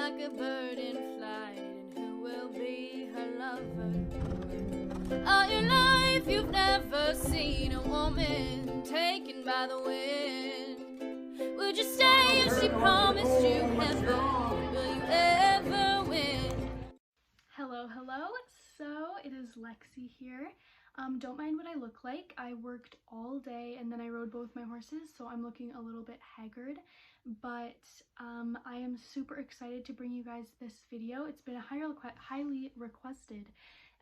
like a bird in flight, and who will be her lover? All your life you've never seen a woman taken by the wind. Would you stay if she promised you heaven? Will you ever win? Hello. So it is Lexi here. Don't mind what I look like. I worked all day and then I rode both my horses, so I'm looking a little bit haggard. But I am super excited to bring you guys this video. It's been highly requested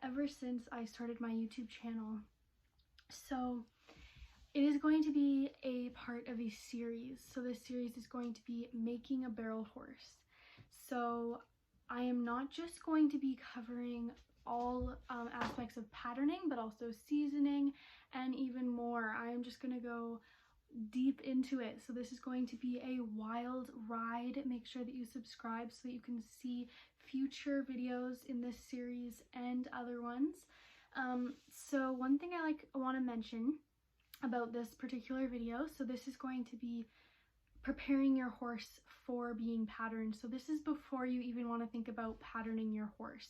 ever since I started my YouTube channel. So it is going to be a part of a series. So this series is going to be making a barrel horse. So I am not just going to be covering all aspects of patterning, but also seasoning and even more. I am just going to go deep into it. So this is going to be a wild ride. Make sure that you subscribe so that you can see future videos in this series and other ones. So one thing I want to mention about this particular video, so this is going to be preparing your horse for being patterned. So this is before you even want to think about patterning your horse.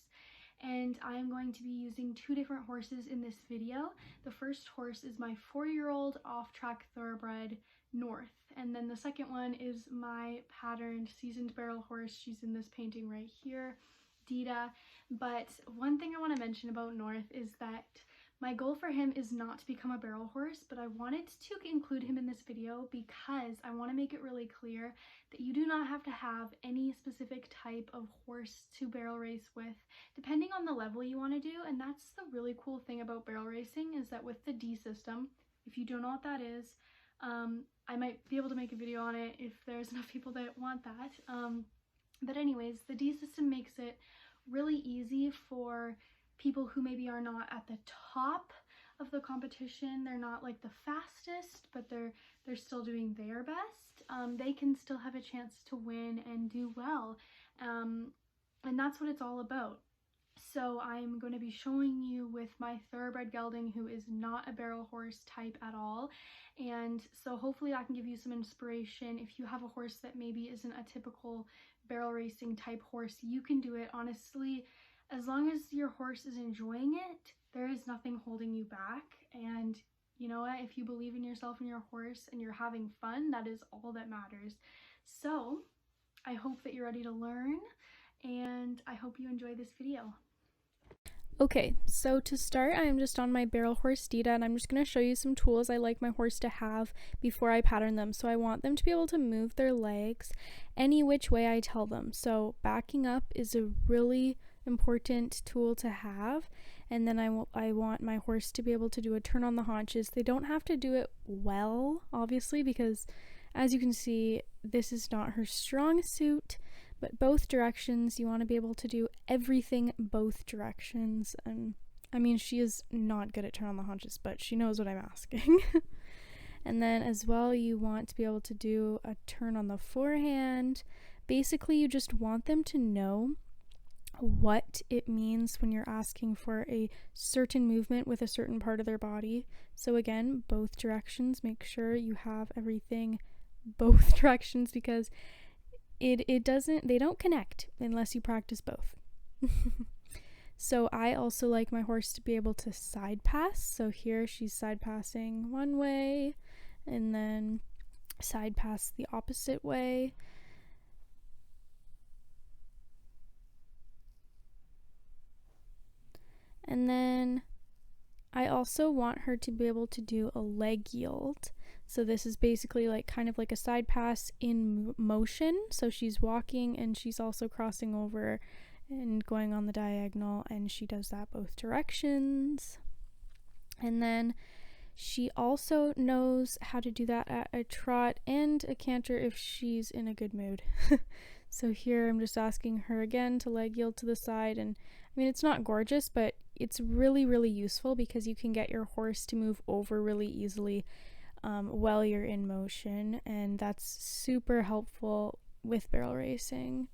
And I'm going to be using two different horses in this video. The first horse is my 4-year-old off-track thoroughbred North, and then the second one is my patterned seasoned barrel horse. She's in this painting right here, Dita. But one thing I want to mention about North is that my goal for him is not to become a barrel horse, but I wanted to include him in this video because I want to make it really clear that you do not have to have any specific type of horse to barrel race with, depending on the level you want to do. And that's the really cool thing about barrel racing, is that with the D system, if you don't know what that is, I might be able to make a video on it if there's enough people that want that. But anyways, the D system makes it really easy for people who maybe are not at the top of the competition. They're not like the fastest, but they're still doing their best. They can still have a chance to win and do well, and that's what it's all about. So I'm going to be showing you with my thoroughbred gelding, who is not a barrel horse type at all, and so hopefully I can give you some inspiration. If you have a horse that maybe isn't a typical barrel racing type horse, you can do it. Honestly, as long as your horse is enjoying it, there is nothing holding you back. And you know what? If you believe in yourself and your horse and you're having fun, that is all that matters. So I hope that you're ready to learn, and I hope you enjoy this video. Okay, so to start, I am just on my barrel horse Dita, and I'm just going to show you some tools I like my horse to have before I pattern them. So I want them to be able to move their legs any which way I tell them. So backing up is a really important tool to have, and then I want my horse to be able to do a turn on the haunches. They don't have to do it well, obviously, because as you can see, this is not her strong suit. But both directions, you want to be able to do everything both directions. And I mean, she is not good at turn on the haunches, but she knows what I'm asking. And then as well, you want to be able to do a turn on the forehand. Basically, you just want them to know what it means when you're asking for a certain movement with a certain part of their body. So again, both directions, make sure you have everything both directions, because they don't connect unless you practice both. So I also like my horse to be able to side pass. So here she's side passing one way and then side pass the opposite way. And then I also want her to be able to do a leg yield. So this is basically like kind of like a side pass in motion. So she's walking and she's also crossing over and going on the diagonal, and she does that both directions. And then she also knows how to do that at a trot and a canter if she's in a good mood. So here I'm just asking her again to leg yield to the side, and I mean, it's not gorgeous, but it's really, really useful because you can get your horse to move over really easily while you're in motion, and that's super helpful with barrel racing.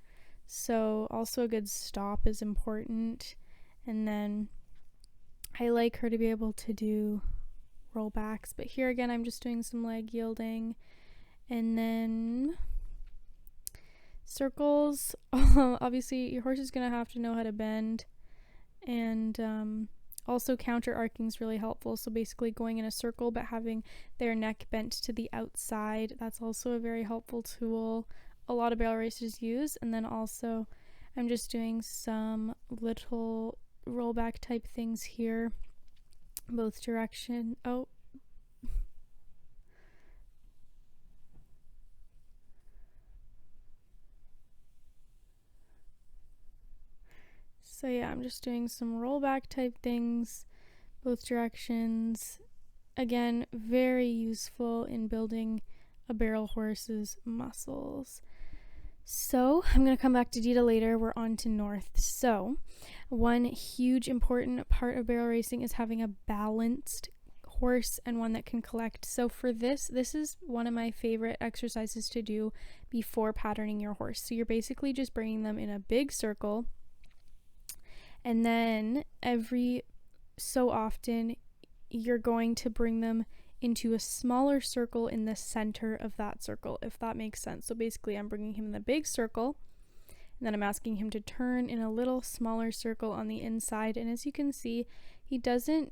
So also a good stop is important. And then I like her to be able to do rollbacks, but here again I'm just doing some leg yielding. And then Circles, obviously your horse is going to have to know how to bend, and also counter arcing is really helpful. So basically going in a circle but having their neck bent to the outside, that's also a very helpful tool a lot of barrel racers use. And then also I'm just doing some little rollback type things here, both direction. So yeah, I'm just doing some rollback type things, both directions. Again, very useful in building a barrel horse's muscles. So I'm going to come back to Dita later. We're on to North. So one huge important part of barrel racing is having a balanced horse and one that can collect. So for this is one of my favorite exercises to do before patterning your horse. So you're basically just bringing them in a big circle, and then every so often you're going to bring them into a smaller circle in the center of that circle, if that makes sense. So basically I'm bringing him in the big circle, and then I'm asking him to turn in a little smaller circle on the inside. And as you can see, he doesn't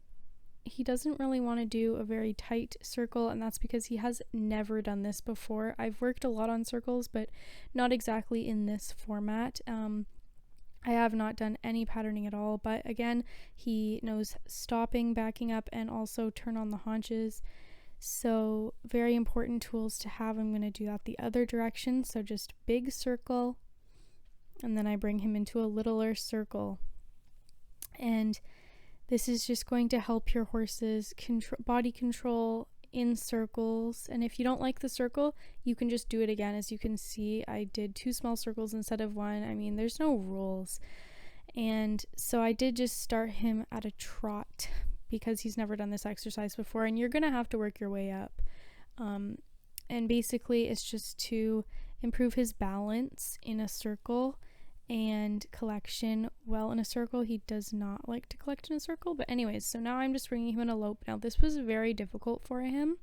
really want to do a very tight circle, and that's because he has never done this before. I've worked a lot on circles, but not exactly in this format. I have not done any patterning at all, but again, he knows stopping, backing up, and also turn on the haunches. So very important tools to have. I'm going to do that the other direction. So just big circle, and then I bring him into a littler circle. And this is just going to help your horse's body control in circles. And if you don't like the circle, you can just do it again. As you can see, I did 2 small circles instead of 1. I mean, there's no rules. And so I did just start him at a trot because he's never done this exercise before, and you're gonna have to work your way up. And basically it's just to improve his balance in a circle and collection well in a circle. He does not like to collect in a circle, but anyways, so now I'm just bringing him in a lope. Now this was very difficult for him.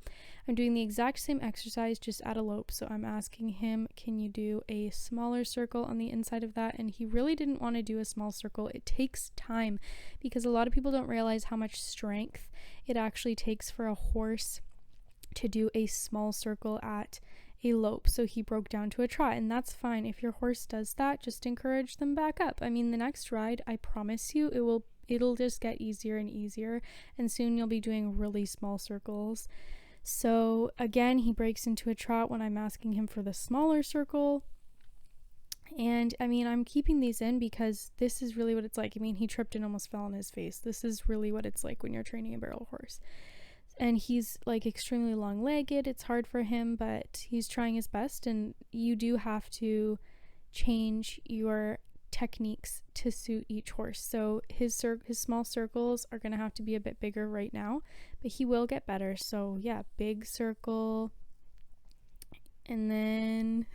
I'm doing the exact same exercise just at a lope. So I'm asking him, can you do a smaller circle on the inside of that? And he really didn't want to do a small circle. It takes time because a lot of people don't realize how much strength it actually takes for a horse to do a small circle at a lope. So he broke down to a trot, and that's fine. If your horse does that, just encourage them back up. I mean, the next ride, I promise you, it'll just get easier and easier, and soon you'll be doing really small circles. So again, he breaks into a trot when I'm asking him for the smaller circle. And I mean, I'm keeping these in because this is really what it's like. I mean, he tripped and almost fell on his face. This is really what it's like when you're training a barrel horse. And he's like extremely long-legged. It's hard for him, but he's trying his best, and you do have to change your techniques to suit each horse. So his small circles are going to have to be a bit bigger right now, but he will get better. So yeah, big circle, and then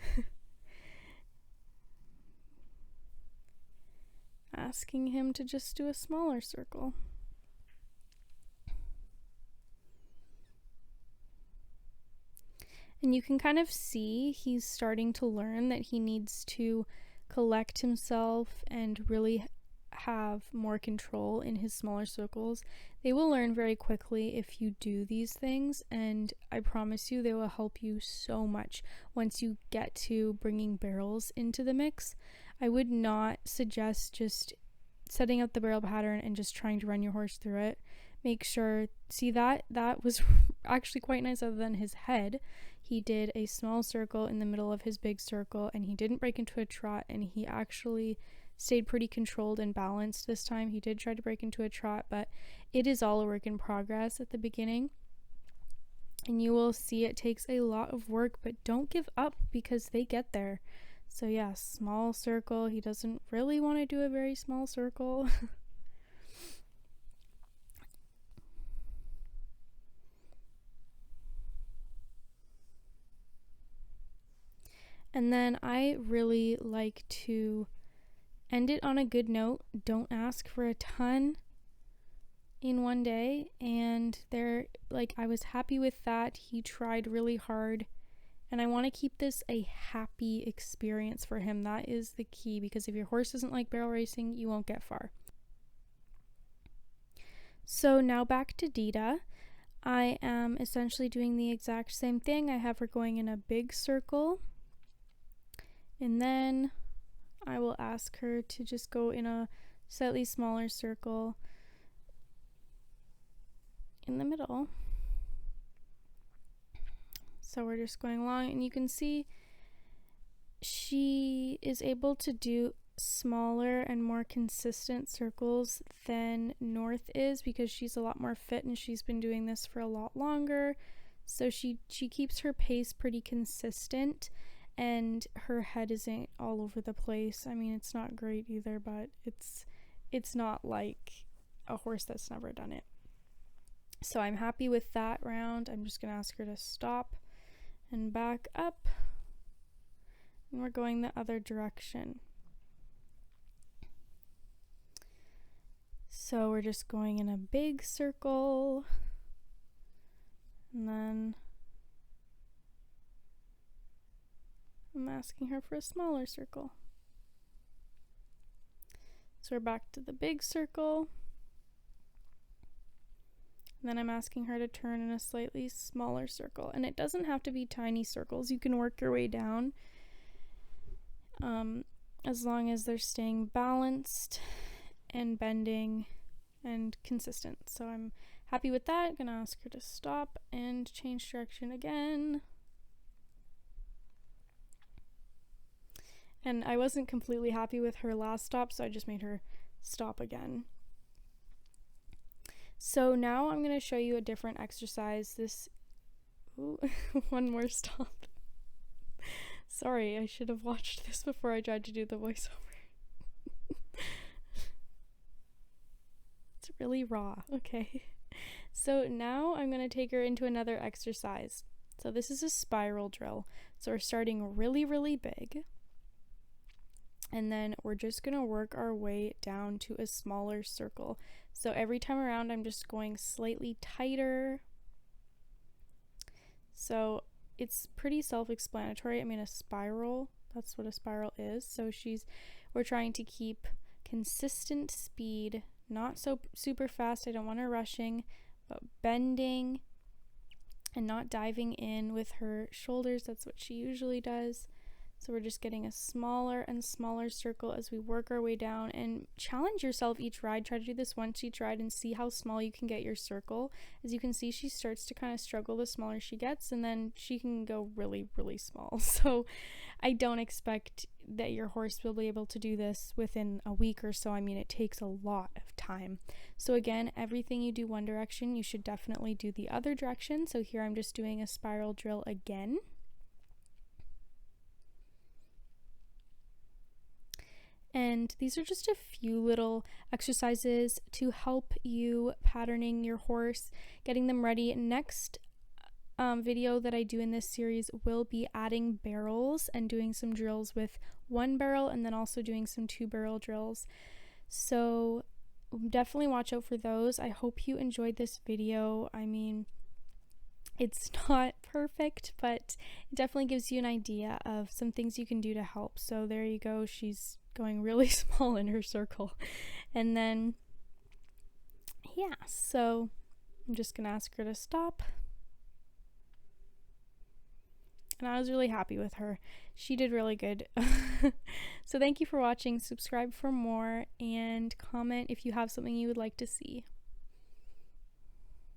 asking him to just do a smaller circle. And you can kind of see he's starting to learn that he needs to collect himself and really have more control in his smaller circles. They will learn very quickly if you do these things, and I promise you they will help you so much once you get to bringing barrels into the mix. I would not suggest just setting up the barrel pattern and just trying to run your horse through it. Make sure, see that was actually quite nice. Other than his head, he did a small circle in the middle of his big circle, and he didn't break into a trot, and he actually stayed pretty controlled and balanced this time. He did try to break into a trot, but it is all a work in progress at the beginning, and you will see it takes a lot of work, but don't give up because they get there. So yeah, small circle. He doesn't really want to do a very small circle. And then I really like to end it on a good note. Don't ask for a ton in one day. And I was happy with that. He tried really hard And I want to keep this a happy experience for him. That is the key, because if your horse doesn't like barrel racing, you won't get far. So now back to Dita. I am essentially doing the exact same thing. I have her going in a big circle, and then I will ask her to just go in a slightly smaller circle in the middle. So we're just going along, and you can see she is able to do smaller and more consistent circles than North is, because she's a lot more fit and she's been doing this for a lot longer. So she keeps her pace pretty consistent, and her head isn't all over the place. I mean, it's not great either, but it's not like a horse that's never done it. So I'm happy with that round. I'm just gonna ask her to stop and back up, and we're going the other direction. So we're just going in a big circle, and then I'm asking her for a smaller circle. So we're back to the big circle, and then I'm asking her to turn in a slightly smaller circle. And it doesn't have to be tiny circles. You can work your way down, as long as they're staying balanced and bending and consistent. So I'm happy with that. I'm gonna ask her to stop and change direction again. And I wasn't completely happy with her last stop, so I just made her stop again. So now I'm gonna show you a different exercise. One more stop. Sorry, I should have watched this before I tried to do the voiceover. It's really raw. Okay. So now I'm going to take her into another exercise. So this is a spiral drill. So we're starting really, really big, and then we're just going to work our way down to a smaller circle. So every time around, I'm just going slightly tighter. So it's pretty self-explanatory. I mean, a spiral, that's what a spiral is. So we're trying to keep consistent speed, not so super fast. I don't want her rushing, but bending and not diving in with her shoulders. That's what she usually does. So we're just getting a smaller and smaller circle as we work our way down. And challenge yourself each ride. Try to do this once each ride and see how small you can get your circle. As you can see, she starts to kind of struggle the smaller she gets, and then she can go really, really small. So I don't expect that your horse will be able to do this within a week or so. I mean, it takes a lot of time. So again, everything you do one direction, you should definitely do the other direction. So here I'm just doing a spiral drill again. And these are just a few little exercises to help you patterning your horse, getting them ready. Next video that I do in this series will be adding barrels and doing some drills with one barrel, and then also doing some 2-barrel drills. So definitely watch out for those. I hope you enjoyed this video. I mean, it's not perfect, but it definitely gives you an idea of some things you can do to help. So there you go. She's going really small in her circle. And then, yeah, so I'm just gonna ask her to stop. And I was really happy with her. She did really good. So thank you for watching. Subscribe for more, and comment if you have something you would like to see.